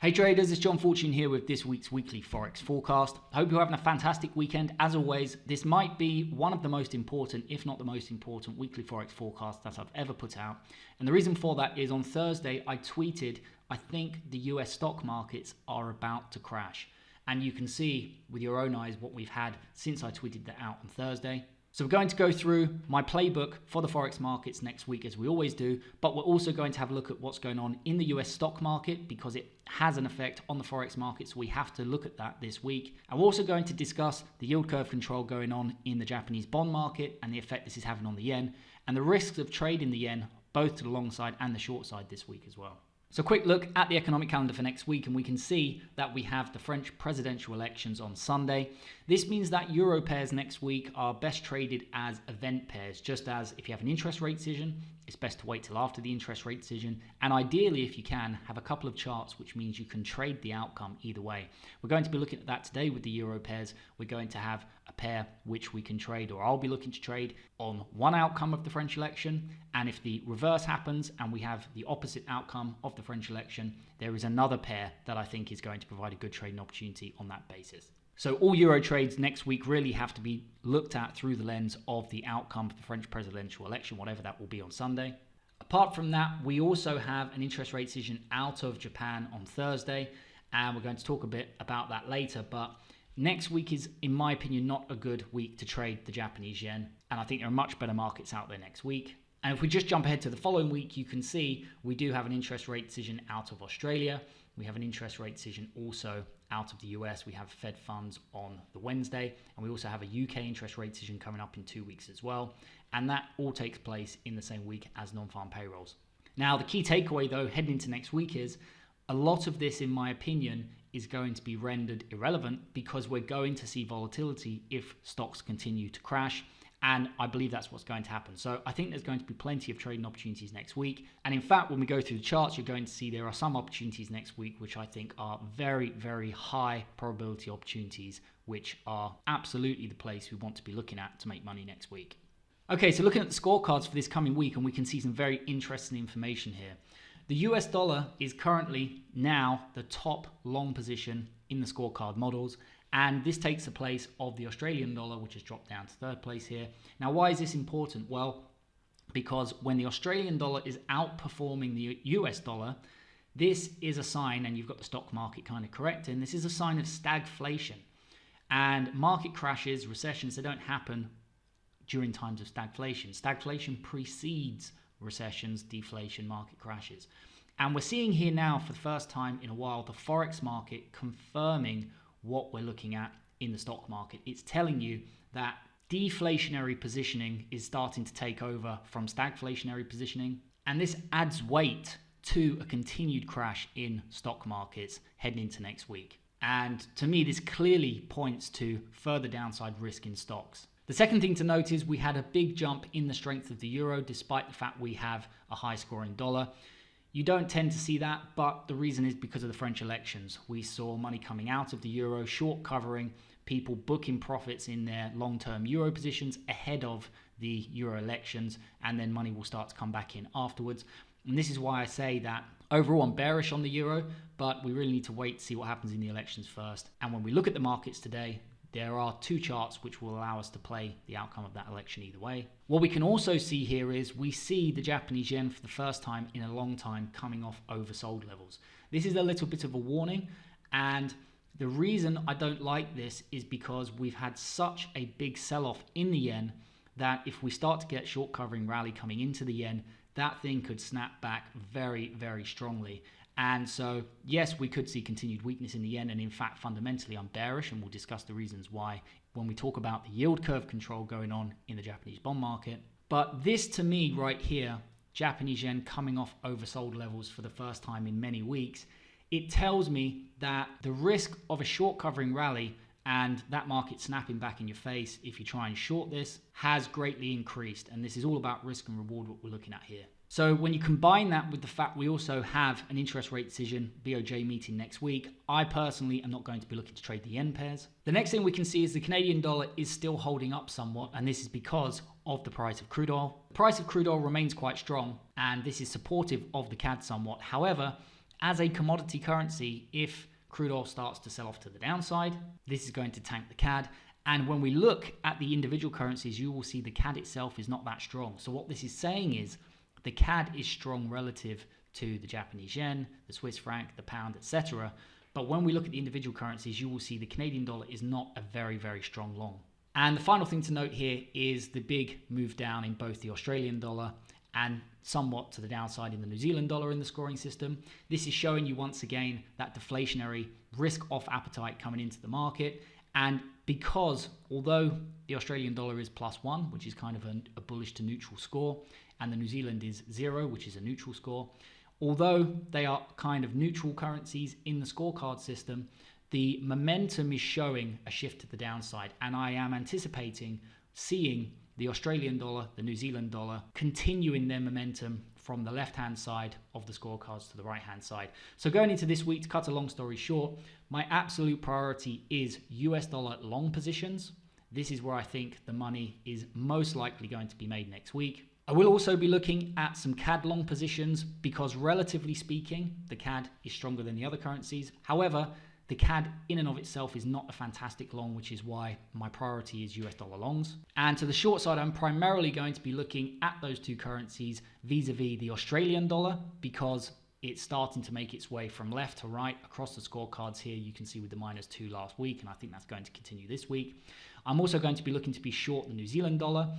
Hey traders, it's John Fortune here with this week's weekly Forex Forecast. Hope you're having a fantastic weekend. As always, this might be one of the most important, if not the most important, weekly Forex forecasts that I've ever put out. And the reason for that is on Thursday, I tweeted, I think the US stock markets are about to crash. And you can see with your own eyes what we've had since I tweeted that out on Thursday. So we're going to go through my playbook for the Forex markets next week as we always do, but we're also going to have a look at what's going on in the US stock market because it has an effect on the Forex markets. We have to look at that this week. And we're also going to discuss the yield curve control going on in the Japanese bond market and the effect this is having on the yen and the risks of trading the yen both to the long side and the short side this week as well. So quick look at the economic calendar for next week and we can see that we have the French presidential elections on Sunday. This means that Euro pairs next week are best traded as event pairs, just as if you have an interest rate decision, it's best to wait till after the interest rate decision. And ideally, if you can, have a couple of charts, which means you can trade the outcome either way. We're going to be looking at that today with the Euro pairs. We're going to have a pair which we can trade, or I'll be looking to trade on one outcome of the French election. And if the reverse happens and we have the opposite outcome of the French election, there is another pair that I think is going to provide a good trading opportunity on that basis. So all Euro trades next week really have to be looked at through the lens of the outcome of the French presidential election, whatever that will be on Sunday. Apart from that, we also have an interest rate decision out of Japan on Thursday, and we're going to talk a bit about that later. But next week is, in my opinion, not a good week to trade the Japanese yen, and I think there are much better markets out there next week. And if we just jump ahead to the following week, you can see we do have an interest rate decision out of Australia. We have an interest rate decision also out of the US. We have Fed funds on the Wednesday, and we also have a UK interest rate decision coming up in 2 weeks as well. And that all takes place in the same week as non-farm payrolls. Now, the key takeaway though, heading into next week is a lot of this, in my opinion, is going to be rendered irrelevant because we're going to see volatility if stocks continue to crash. And I believe that's what's going to happen. So I think there's going to be plenty of trading opportunities next week. And in fact, when we go through the charts, you're going to see there are some opportunities next week, which I think are very, very high probability opportunities, which are absolutely the place we want to be looking at to make money next week. Okay, so looking at the scorecards for this coming week, and we can see some very interesting information here. The US dollar is currently now the top long position in the scorecard models. And this takes the place of the Australian dollar, which has dropped down to third place here. Now, why is this important? Well, because when the Australian dollar is outperforming the US dollar, this is a sign, and you've got the stock market kind of correcting, this is a sign of stagflation. And market crashes, recessions, they don't happen during times of stagflation. Stagflation precedes recessions, deflation, market crashes. And we're seeing here now for the first time in a while, the Forex market confirming what we're looking at in the stock market. It's telling you that deflationary positioning is starting to take over from stagflationary positioning, and this adds weight to a continued crash in stock markets heading into next week. And to me, this clearly points to further downside risk in stocks. The second thing to note is we had a big jump in the strength of the euro, despite the fact we have a high scoring dollar. You don't tend to see that, but the reason is because of the French elections. We saw money coming out of the euro, short covering, people booking profits in their long-term euro positions ahead of the euro elections, and then money will start to come back in afterwards. And this is why I say that overall I'm bearish on the euro, but we really need to wait to see what happens in the elections first. And when we look at the markets today, there are two charts which will allow us to play the outcome of that election either way. What we can also see here is we see the Japanese yen for the first time in a long time coming off oversold levels. This is a little bit of a warning, and the reason I don't like this is because we've had such a big sell-off in the yen that if we start to get short covering rally coming into the yen, that thing could snap back very, very strongly. And so, yes, we could see continued weakness in the yen. And in fact, fundamentally, I'm bearish, and we'll discuss the reasons why when we talk about the yield curve control going on in the Japanese bond market. But this to me right here, Japanese yen coming off oversold levels for the first time in many weeks, it tells me that the risk of a short covering rally and that market snapping back in your face if you try and short this has greatly increased. And this is all about risk and reward, what we're looking at here. So when you combine that with the fact we also have an interest rate decision, BOJ meeting next week, I personally am not going to be looking to trade the yen pairs. The next thing we can see is the Canadian dollar is still holding up somewhat, and this is because of the price of crude oil. The price of crude oil remains quite strong, and this is supportive of the CAD somewhat. However, as a commodity currency, if crude oil starts to sell off to the downside, this is going to tank the CAD. And when we look at the individual currencies, you will see the CAD itself is not that strong. So what this is saying is the CAD is strong relative to the Japanese yen, the Swiss franc, the pound, etc. But when we look at the individual currencies, you will see the Canadian dollar is not a very, very strong long. And the final thing to note here is the big move down in both the Australian dollar and somewhat to the downside in the New Zealand dollar in the scoring system. This is showing you once again that deflationary risk-off appetite coming into the market. And because although the Australian dollar is +1, which is kind of a bullish to neutral score, and the New Zealand is 0, which is a neutral score, although they are kind of neutral currencies in the scorecard system, the momentum is showing a shift to the downside. And I am anticipating seeing the Australian dollar, the New Zealand dollar, continuing their momentum from the left-hand side of the scorecards to the right-hand side. So going into this week, to cut a long story short, my absolute priority is US dollar long positions. This is where I think the money is most likely going to be made next week. I will also be looking at some CAD long positions because relatively speaking, the CAD is stronger than the other currencies. However, the CAD in and of itself is not a fantastic long, which is why my priority is US dollar longs. And to the short side, I'm primarily going to be looking at those two currencies vis-a-vis the Australian dollar because it's starting to make its way from left to right across the scorecards here. You can see with the -2 last week, and I think that's going to continue this week. I'm also going to be looking to be short the New Zealand dollar.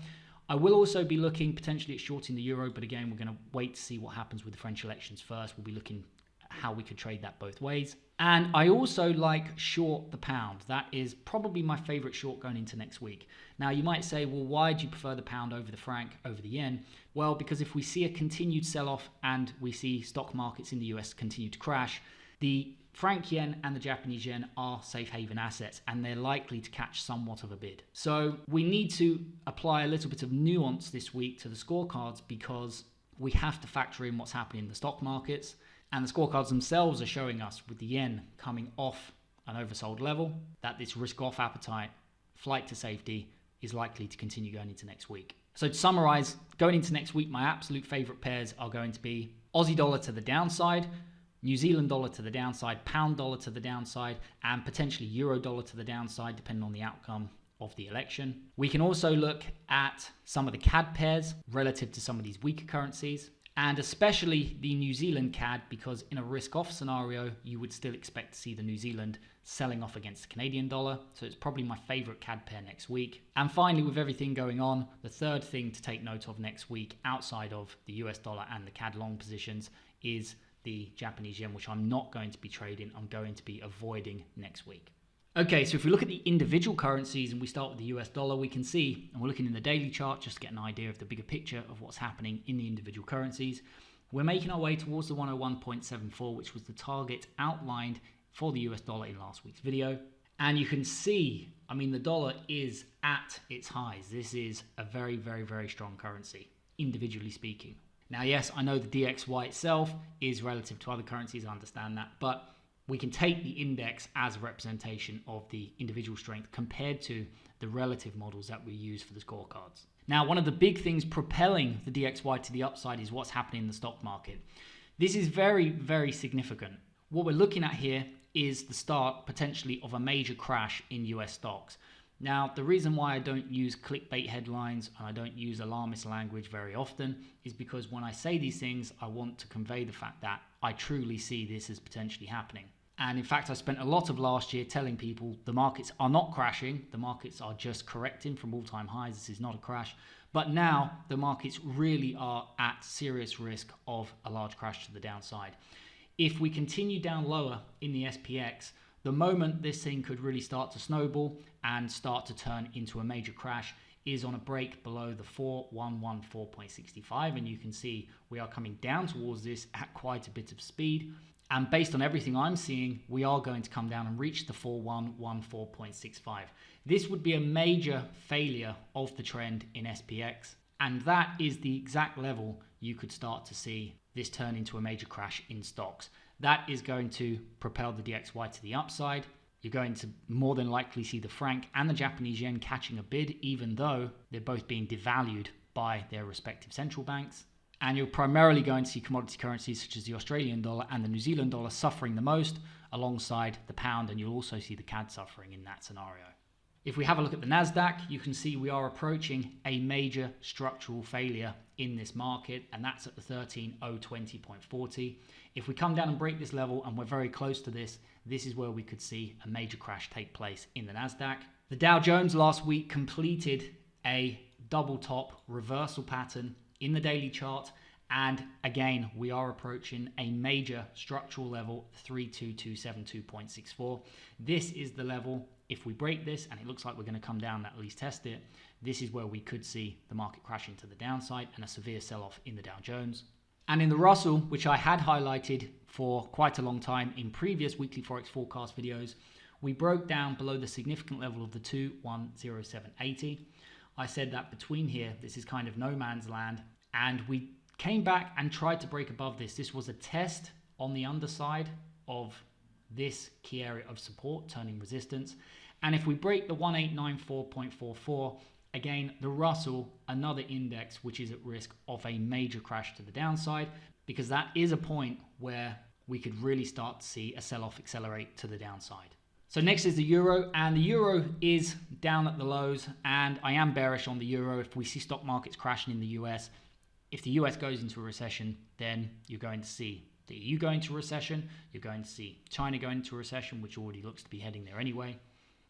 I will also be looking potentially at shorting the euro, but again, we're going to wait to see what happens with the French elections first. We'll be looking at how we could trade that both ways. And I also like short the pound. That is probably my favorite short going into next week. Now, you might say, well, why do you prefer the pound over the franc, over the yen? Well, because if we see a continued sell-off and we see stock markets in the US continue to crash, the franc yen and the Japanese yen are safe haven assets and they're likely to catch somewhat of a bid. So we need to apply a little bit of nuance this week to the scorecards because we have to factor in what's happening in the stock markets. And the scorecards themselves are showing us, with the yen coming off an oversold level, that this risk-off appetite, flight to safety, is likely to continue going into next week. So to summarize, going into next week, my absolute favorite pairs are going to be Aussie dollar to the downside, New Zealand dollar to the downside, pound dollar to the downside, and potentially euro dollar to the downside, depending on the outcome of the election. We can also look at some of the CAD pairs relative to some of these weaker currencies, and especially the New Zealand CAD, because in a risk-off scenario, you would still expect to see the New Zealand selling off against the Canadian dollar. So it's probably my favorite CAD pair next week. And finally, with everything going on, the third thing to take note of next week outside of the US dollar and the CAD long positions is the Japanese yen, which I'm not going to be trading. I'm going to be avoiding next week. Okay, so if we look at the individual currencies and we start with the US dollar, we can see, and we're looking in the daily chart just to get an idea of the bigger picture of what's happening in the individual currencies. We're making our way towards the 101.74, which was the target outlined for the US dollar in last week's video. And you can see, I mean, the dollar is at its highs. This is a very, very, very strong currency, individually speaking. Now, yes, I know the DXY itself is relative to other currencies, I understand that, but we can take the index as a representation of the individual strength compared to the relative models that we use for the scorecards. Now, one of the big things propelling the DXY to the upside is what's happening in the stock market. This is very, very significant. What we're looking at here is the start potentially of a major crash in US stocks. Now, the reason why I don't use clickbait headlines and I don't use alarmist language very often is because when I say these things, I want to convey the fact that I truly see this as potentially happening. And in fact, I spent a lot of last year telling people the markets are not crashing. The markets are just correcting from all-time highs. This is not a crash. But now the markets really are at serious risk of a large crash to the downside. If we continue down lower in the SPX, the moment this thing could really start to snowball and start to turn into a major crash is on a break below the 4114.65. And you can see we are coming down towards this at quite a bit of speed. And based on everything I'm seeing, we are going to come down and reach the 4114.65. This would be a major failure of the trend in SPX. And that is the exact level you could start to see this turn into a major crash in stocks. That is going to propel the DXY to the upside. You're going to more than likely see the franc and the Japanese yen catching a bid, even though they're both being devalued by their respective central banks. And you're primarily going to see commodity currencies such as the Australian dollar and the New Zealand dollar suffering the most alongside the pound, and you'll also see the CAD suffering in that scenario. If we have a look at the Nasdaq, you can see we are approaching a major structural failure in this market, and that's at the 13,020.40. If we come down and break this level, and we're very close to this, this is where we could see a major crash take place in the Nasdaq. The Dow Jones last week completed a double top reversal pattern in the daily chart, and again we are approaching a major structural level, 32272.64. This is the level, if we break this, and it looks like we're going to come down and at least test it, this is where we could see the market crashing to the downside and a severe sell-off in the Dow Jones. And in the Russell, which I had highlighted for quite a long time in previous weekly Forex forecast videos, we broke down below the significant level of the 210780. I said that between here, this is kind of no man's land, and we came back and tried to break above this. This was a test on the underside of this key area of support, turning resistance. And if we break the 1894.44, again, the Russell, another index which is at risk of a major crash to the downside, because that is a point where we could really start to see a sell-off accelerate to the downside. So next is the euro, and the euro is down at the lows, and I am bearish on the euro. If we see stock markets crashing in the US, if the US goes into a recession, then you're going to see the EU go into recession, you're going to see China go into a recession, which already looks to be heading there anyway,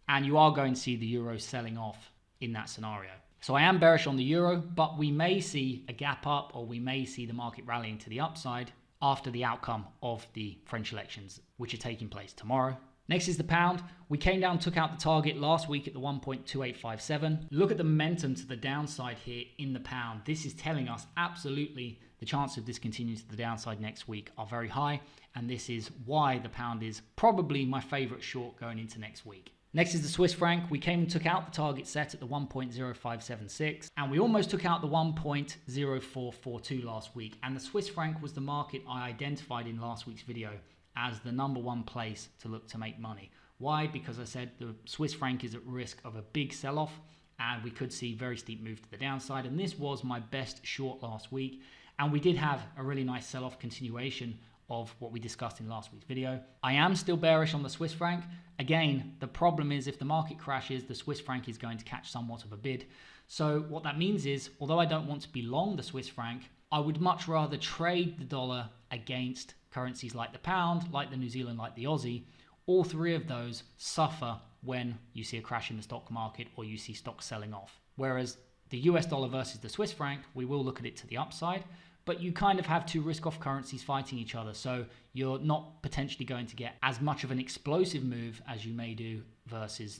and you are going to see the euro selling off in that scenario. So I am bearish on the euro, but we may see a gap up, or we may see the market rallying to the upside after the outcome of the French elections, which are taking place tomorrow. Next is the pound. We came down, took out the target last week at the 1.2857. Look at the momentum to the downside here in the pound. This is telling us absolutely the chances of this continuing to the downside next week are very high, and this is why the pound is probably my favorite short going into next week. Next is the Swiss franc. We came and took out the target set at the 1.0576, and we almost took out the 1.0442 last week, and the Swiss franc was the market I identified in last week's video as the number one place to look to make money. Why? Because I said the Swiss franc is at risk of a big sell-off, and we could see very steep move to the downside, and this was my best short last week, and we did have a really nice sell-off continuation of what we discussed in last week's video. I am still bearish on the Swiss franc. Again, the problem is if the market crashes, the Swiss franc is going to catch somewhat of a bid. So what that means is, although I don't want to be long the Swiss franc, I would much rather trade the dollar against currencies like the pound, like the New Zealand, like the Aussie. All three of those suffer when you see a crash in the stock market or you see stocks selling off. Whereas the US dollar versus the Swiss franc, we will look at it to the upside, but you kind of have two risk-off currencies fighting each other. So you're not potentially going to get as much of an explosive move as you may do versus,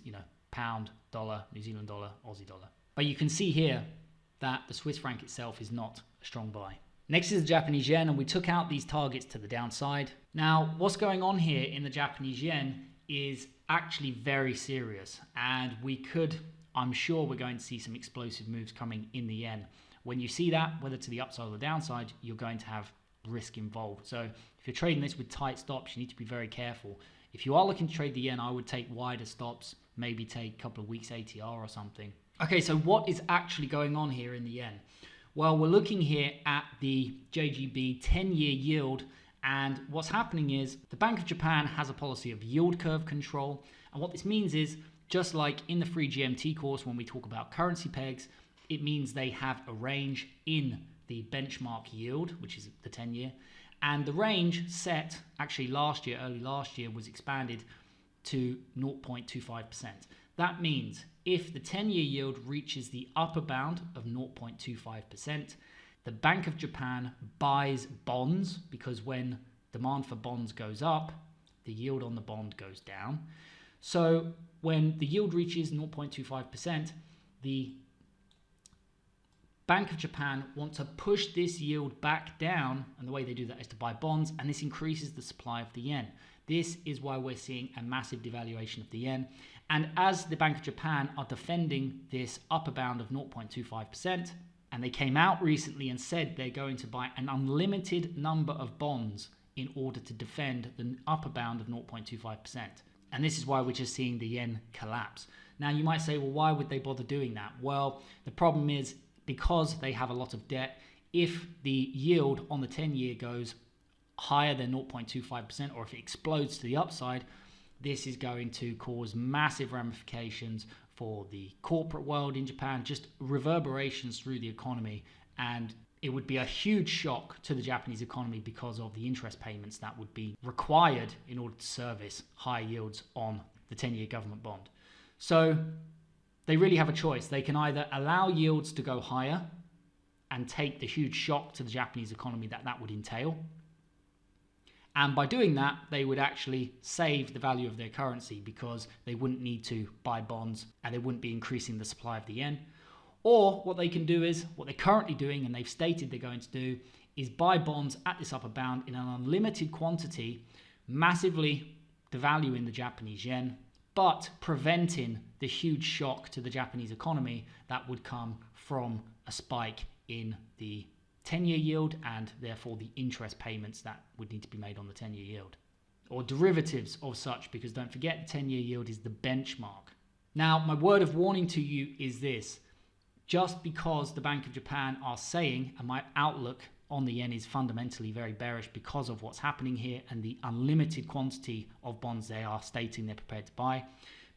pound, dollar, New Zealand dollar, Aussie dollar. But you can see here that the Swiss franc itself is not a strong buy. Next is the Japanese yen, and we took out these targets to the downside. Now, what's going on here in the Japanese yen is actually very serious, and I'm sure we're going to see some explosive moves coming in the yen. When you see that, whether to the upside or the downside, you're going to have risk involved. So if you're trading this with tight stops, you need to be very careful. If you are looking to trade the yen, I would take wider stops, maybe take a couple of weeks ATR or something. Okay, so what is actually going on here in the yen? Well, we're looking here at the JGB 10-year yield, and what's happening is the Bank of Japan has a policy of yield curve control, and what this means is, just like in the free GMT course when we talk about currency pegs, it means they have a range in the benchmark yield, which is the 10-year, and the range set actually early last year, was expanded to 0.25%. That means if the 10-year yield reaches the upper bound of 0.25%, the Bank of Japan buys bonds, because when demand for bonds goes up, the yield on the bond goes down. So when the yield reaches 0.25%, the Bank of Japan want to push this yield back down, and the way they do that is to buy bonds, and this increases the supply of the yen. This is why we're seeing a massive devaluation of the yen. And as the Bank of Japan are defending this upper bound of 0.25%, and they came out recently and said they're going to buy an unlimited number of bonds in order to defend the upper bound of 0.25%. And this is why we're just seeing the yen collapse. Now you might say, well, why would they bother doing that? Well, the problem is, because they have a lot of debt, if the yield on the 10-year goes higher than 0.25%, or if it explodes to the upside, this is going to cause massive ramifications for the corporate world in Japan, just reverberations through the economy, and it would be a huge shock to the Japanese economy because of the interest payments that would be required in order to service high yields on the 10-year government bond. So they really have a choice. They can either allow yields to go higher and take the huge shock to the Japanese economy that would entail, and by doing that, they would actually save the value of their currency because they wouldn't need to buy bonds and they wouldn't be increasing the supply of the yen. Or what they can do is, what they're currently doing, and they've stated they're going to do, is buy bonds at this upper bound in an unlimited quantity, massively devaluing the Japanese yen, but preventing the huge shock to the Japanese economy that would come from a spike in the 10-year yield and therefore the interest payments that would need to be made on the 10-year yield. Or derivatives of such, because don't forget the 10-year yield is the benchmark. Now, my word of warning to you is this. Just because the Bank of Japan are saying, and my outlook on the yen is fundamentally very bearish because of what's happening here and the unlimited quantity of bonds they are stating they're prepared to buy,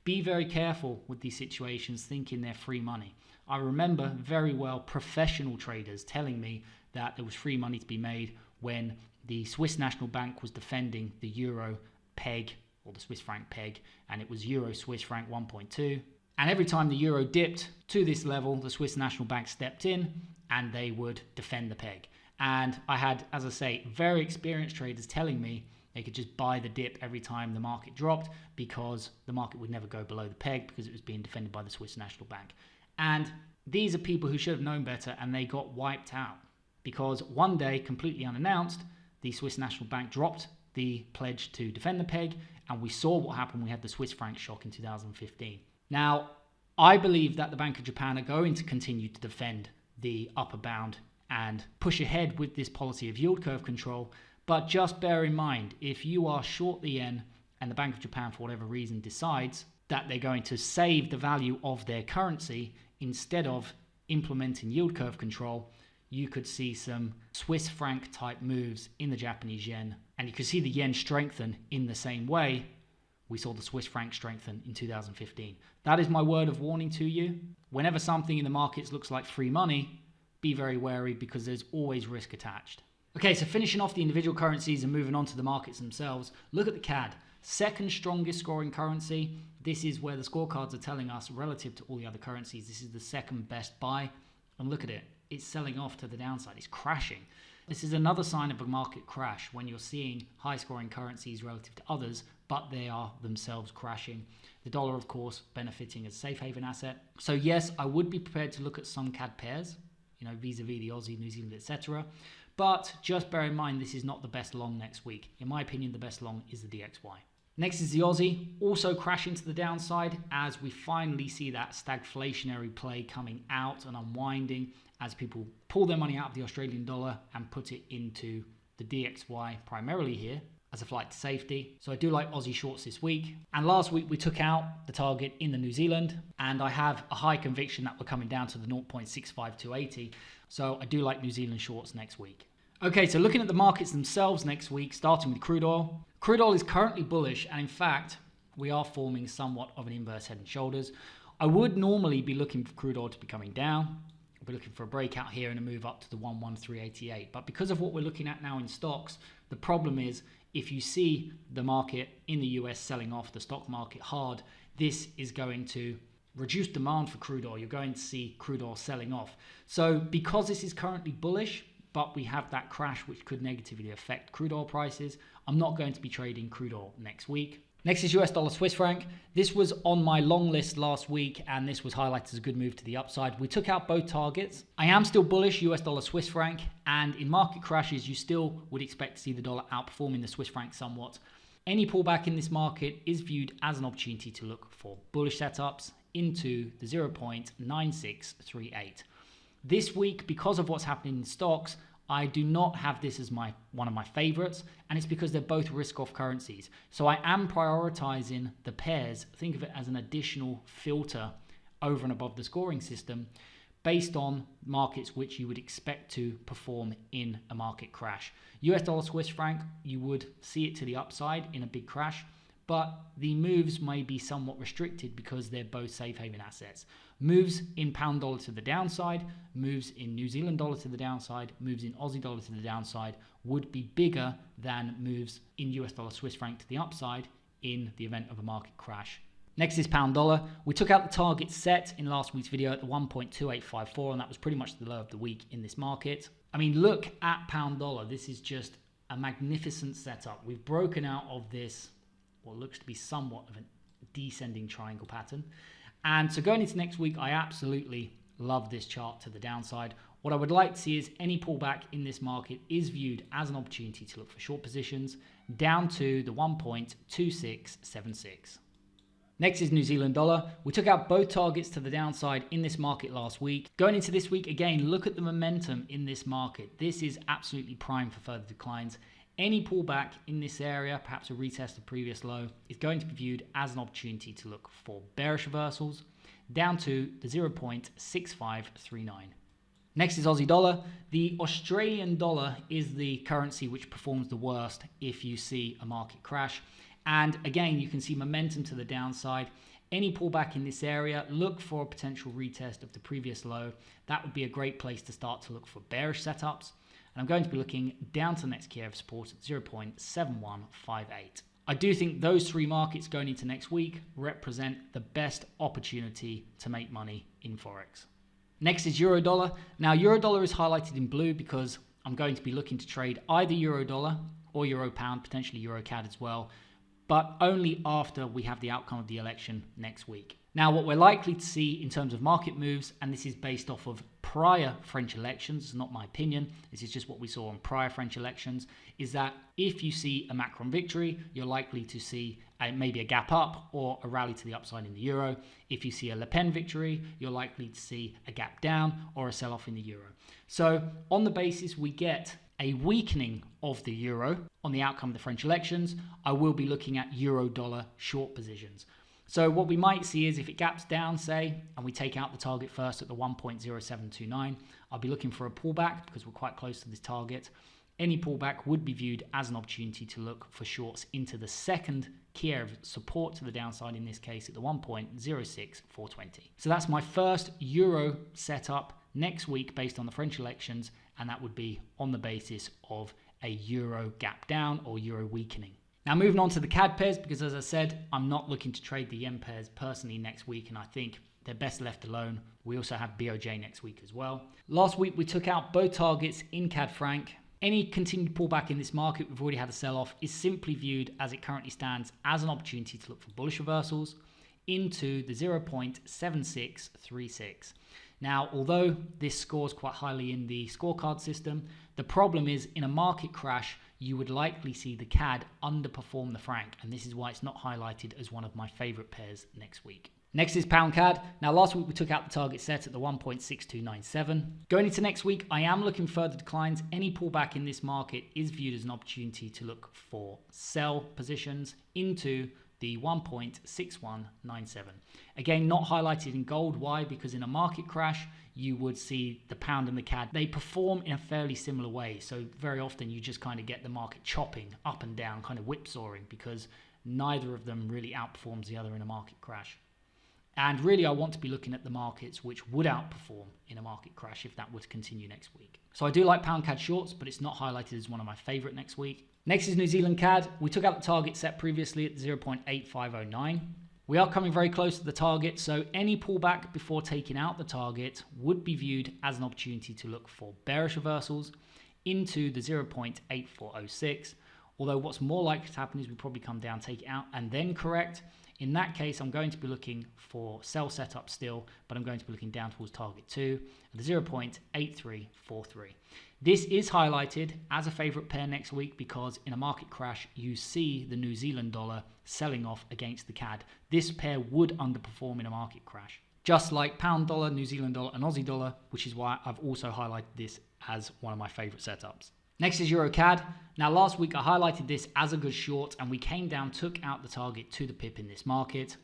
be very careful with these situations thinking they're free money. I remember very well professional traders telling me that there was free money to be made when the Swiss National Bank was defending the euro peg, or the Swiss franc peg, and it was euro Swiss franc 1.2. And every time the euro dipped to this level, the Swiss National Bank stepped in and they would defend the peg. And I had, as I say, very experienced traders telling me they could just buy the dip every time the market dropped because the market would never go below the peg because it was being defended by the Swiss National Bank. And these are people who should have known better, and they got wiped out because one day, completely unannounced, the Swiss National Bank dropped the pledge to defend the peg, and we saw what happened. We had the Swiss franc shock in 2015. Now, I believe that the Bank of Japan are going to continue to defend the upper bound and push ahead with this policy of yield curve control. But just bear in mind, if you are short the yen and the Bank of Japan, for whatever reason, decides that they're going to save the value of their currency instead of implementing yield curve control, you could see some Swiss franc type moves in the Japanese yen. And you could see the yen strengthen in the same way we saw the Swiss franc strengthen in 2015. That is my word of warning to you. Whenever something in the markets looks like free money, be very wary because there's always risk attached. Okay, so finishing off the individual currencies and moving on to the markets themselves, look at the CAD. Second strongest scoring currency. This is where the scorecards are telling us relative to all the other currencies, this is the second best buy. And look at it, it's selling off to the downside, it's crashing. This is another sign of a market crash when you're seeing high scoring currencies relative to others, but they are themselves crashing. The dollar, of course, benefiting as a safe haven asset. So yes, I would be prepared to look at some CAD pairs, vis-a-vis the Aussie, New Zealand, etc. But just bear in mind, this is not the best long next week. In my opinion, the best long is the DXY. Next is the Aussie, also crashing to the downside as we finally see that stagflationary play coming out and unwinding as people pull their money out of the Australian dollar and put it into the DXY primarily here as a flight to safety. So I do like Aussie shorts this week. And last week we took out the target in the New Zealand, and I have a high conviction that we're coming down to the 0.65280. So I do like New Zealand shorts next week. Okay, so looking at the markets themselves next week, starting with crude oil. Crude oil is currently bullish, and in fact, we are forming somewhat of an inverse head and shoulders. I would normally be looking for crude oil to be coming down. I'll be looking for a breakout here and a move up to the 11388. But because of what we're looking at now in stocks, the problem is if you see the market in the US selling off, the stock market hard, this is going to reduce demand for crude oil. You're going to see crude oil selling off. So because this is currently bullish, but we have that crash which could negatively affect crude oil prices, I'm not going to be trading crude oil next week. Next is US dollar Swiss franc. This was on my long list last week, and this was highlighted as a good move to the upside. We took out both targets. I am still bullish US dollar Swiss franc, and in market crashes, you still would expect to see the dollar outperforming the Swiss franc somewhat. Any pullback in this market is viewed as an opportunity to look for bullish setups into the 0.9638. This week, because of what's happening in stocks, I do not have this as one of my favorites, and it's because they're both risk-off currencies. So I am prioritizing the pairs. Think of it as an additional filter over and above the scoring system. based on markets which you would expect to perform in a market crash. US dollar Swiss franc, you would see it to the upside in a big crash, but the moves may be somewhat restricted because they're both safe haven assets. Moves in pound dollar to the downside, moves in New Zealand dollar to the downside, moves in Aussie dollar to the downside would be bigger than moves in US dollar Swiss franc to the upside in the event of a market crash. Next is pound dollar. We took out the target set in last week's video at the 1.2854, and that was pretty much the low of the week in this market. I mean, look at pound dollar. This is just a magnificent setup. We've broken out of this, what looks to be somewhat of a descending triangle pattern. And so going into next week, I absolutely love this chart to the downside. What I would like to see is any pullback in this market is viewed as an opportunity to look for short positions down to the 1.2676. Next is New Zealand dollar. We took out both targets to the downside in this market last week. Going into this week, again, look at the momentum in this market. This is absolutely prime for further declines. Any pullback in this area, perhaps a retest of previous low, is going to be viewed as an opportunity to look for bearish reversals down to the 0.6539. Next is Aussie dollar. The Australian dollar is the currency which performs the worst if you see a market crash. And again, you can see momentum to the downside. Any pullback in this area, look for a potential retest of the previous low. That would be a great place to start to look for bearish setups. And I'm going to be looking down to the next key area of support at 0.7158. I do think those three markets going into next week represent the best opportunity to make money in Forex. Next is euro dollar. Now, euro dollar is highlighted in blue because I'm going to be looking to trade either euro dollar or euro pound, potentially EurCad as well, but only after we have the outcome of the election next week. Now, what we're likely to see in terms of market moves, and this is based off of prior French elections, it's not my opinion, this is just what we saw on prior French elections, is that if you see a Macron victory, you're likely to see maybe a gap up or a rally to the upside in the euro. If you see a Le Pen victory, you're likely to see a gap down or a sell-off in the euro. So on the basis we get a weakening of the euro on the outcome of the French elections, I will be looking at euro dollar short positions. So what we might see is if it gaps down, say, and we take out the target first at the 1.0729, I'll be looking for a pullback because we're quite close to this target. Any pullback would be viewed as an opportunity to look for shorts into the second key area of support to the downside, in this case at the 1.06420. So that's my first euro setup next week based on the French elections, and that would be on the basis of a euro gap down or euro weakening. Now moving on to the CAD pairs, because as I said, I'm not looking to trade the yen pairs personally next week, and I think they're best left alone. We also have BOJ next week as well. Last week we took out both targets in CAD franc. Any continued pullback in this market, we've already had a sell-off, is simply viewed as it currently stands as an opportunity to look for bullish reversals into the 0.7636. Now, although this scores quite highly in the scorecard system, the problem is in a market crash, you would likely see the CAD underperform the franc, and this is why it's not highlighted as one of my favorite pairs next week. Next is pound CAD. Now, last week we took out the target set at the 1.6297. Going into next week, I am looking for further declines. Any pullback in this market is viewed as an opportunity to look for sell positions into the 1.6197. Again, not highlighted in gold. Why? Because in a market crash, you would see the pound and the CAD. They perform in a fairly similar way. So very often you just kind of get the market chopping up and down, kind of whipsawing, because neither of them really outperforms the other in a market crash. And really, I want to be looking at the markets which would outperform in a market crash if that were to continue next week. So I do like pound CAD shorts, but it's not highlighted as one of my favorite next week. Next is New Zealand CAD. We took out the target set previously at 0.8509. We are coming very close to the target, so any pullback before taking out the target would be viewed as an opportunity to look for bearish reversals into the 0.8406. Although what's more likely to happen is we probably come down, take it out, and then correct. In that case, I'm going to be looking for sell setup still, but I'm going to be looking down towards target 2 at the 0.8343. This is highlighted as a favorite pair next week because in a market crash, you see the New Zealand dollar selling off against the CAD. This pair would underperform in a market crash, just like pound dollar, New Zealand dollar, and Aussie dollar, which is why I've also highlighted this as one of my favorite setups. Next is EurCad. Now, last week I highlighted this as a good short and we came down, took out the target to the pip in this market.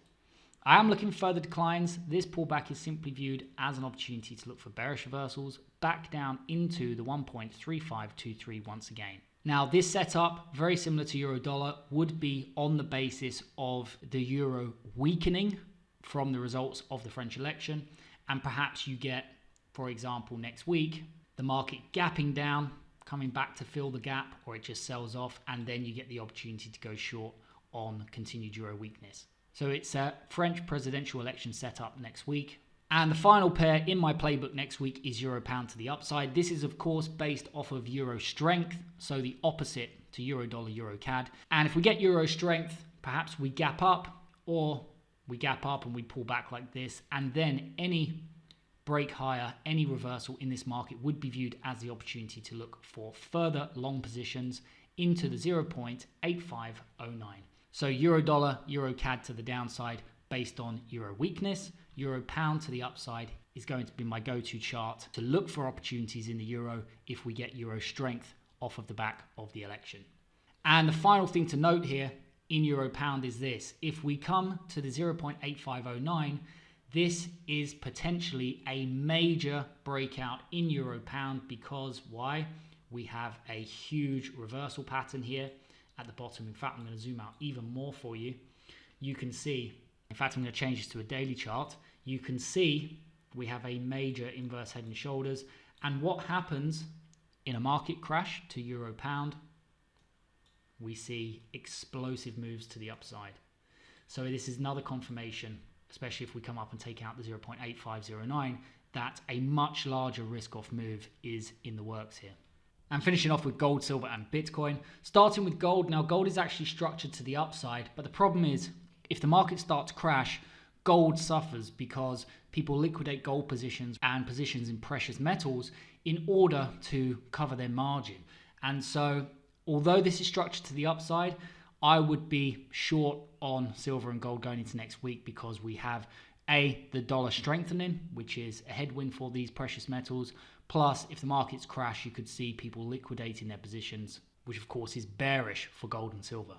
I am looking for further declines. This pullback is simply viewed as an opportunity to look for bearish reversals back down into the 1.3523 once again. Now, this setup, very similar to euro dollar, would be on the basis of the euro weakening from the results of the French election. And perhaps you get, for example, next week, the market gapping down, coming back to fill the gap, or it just sells off, and then you get the opportunity to go short on continued euro weakness. So it's a French presidential election setup next week. And the final pair in my playbook next week is euro pound to the upside. This is, of course, based off of euro strength, so the opposite to euro dollar, EurCad. And if we get euro strength, perhaps we gap up, or we gap up and we pull back like this, and then any break higher, any reversal in this market would be viewed as the opportunity to look for further long positions into the 0.8509. So euro dollar, EurCad to the downside based on euro weakness. Euro pound to the upside is going to be my go-to chart to look for opportunities in the euro if we get euro strength off of the back of the election. And the final thing to note here in euro pound is this: if we come to the 0.8509, this is potentially a major breakout in euro pound, because why? We have a huge reversal pattern here at the bottom. In fact, I'm going to zoom out even more for you. You can see, in fact, I'm going to change this to a daily chart. You can see we have a major inverse head and shoulders. And what happens in a market crash to euro pound? We see explosive moves to the upside. So this is another confirmation, especially if we come up and take out the 0.8509, that a much larger risk-off move is in the works here. And finishing off with gold, silver, and Bitcoin. Starting with gold. Now, gold is actually structured to the upside, but the problem is if the market starts to crash, gold suffers because people liquidate gold positions and positions in precious metals in order to cover their margin. And so, although this is structured to the upside, I would be short on silver and gold going into next week, because we have the dollar strengthening, which is a headwind for these precious metals. Plus, if the markets crash, you could see people liquidating their positions, which of course is bearish for gold and silver.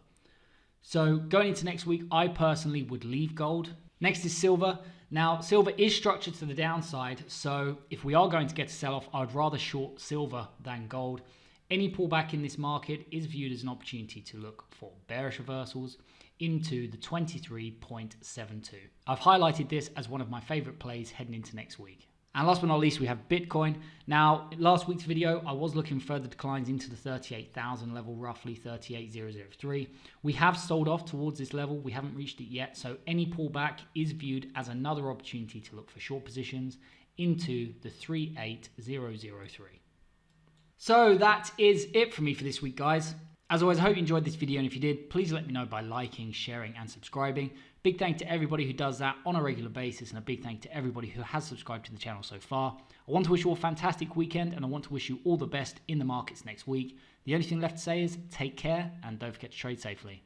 So going into next week, I personally would leave gold. Next is silver. Now, silver is structured to the downside, so if we are going to get a sell-off, I'd rather short silver than gold. Any pullback in this market is viewed as an opportunity to look for bearish reversals into the 23.72. I've highlighted this as one of my favorite plays heading into next week. And last but not least, we have Bitcoin. Now, in last week's video, I was looking further declines into the 38,000 level, roughly 38,003. We have sold off towards this level. We haven't reached it yet. So any pullback is viewed as another opportunity to look for short positions into the 38,003. So that is it for me for this week, guys. As always, I hope you enjoyed this video, and if you did, please let me know by liking, sharing, and subscribing. Big thank to everybody who does that on a regular basis, and a big thank to everybody who has subscribed to the channel so far. I want to wish you all a fantastic weekend, and I want to wish you all the best in the markets next week. The only thing left to say is take care, and don't forget to trade safely.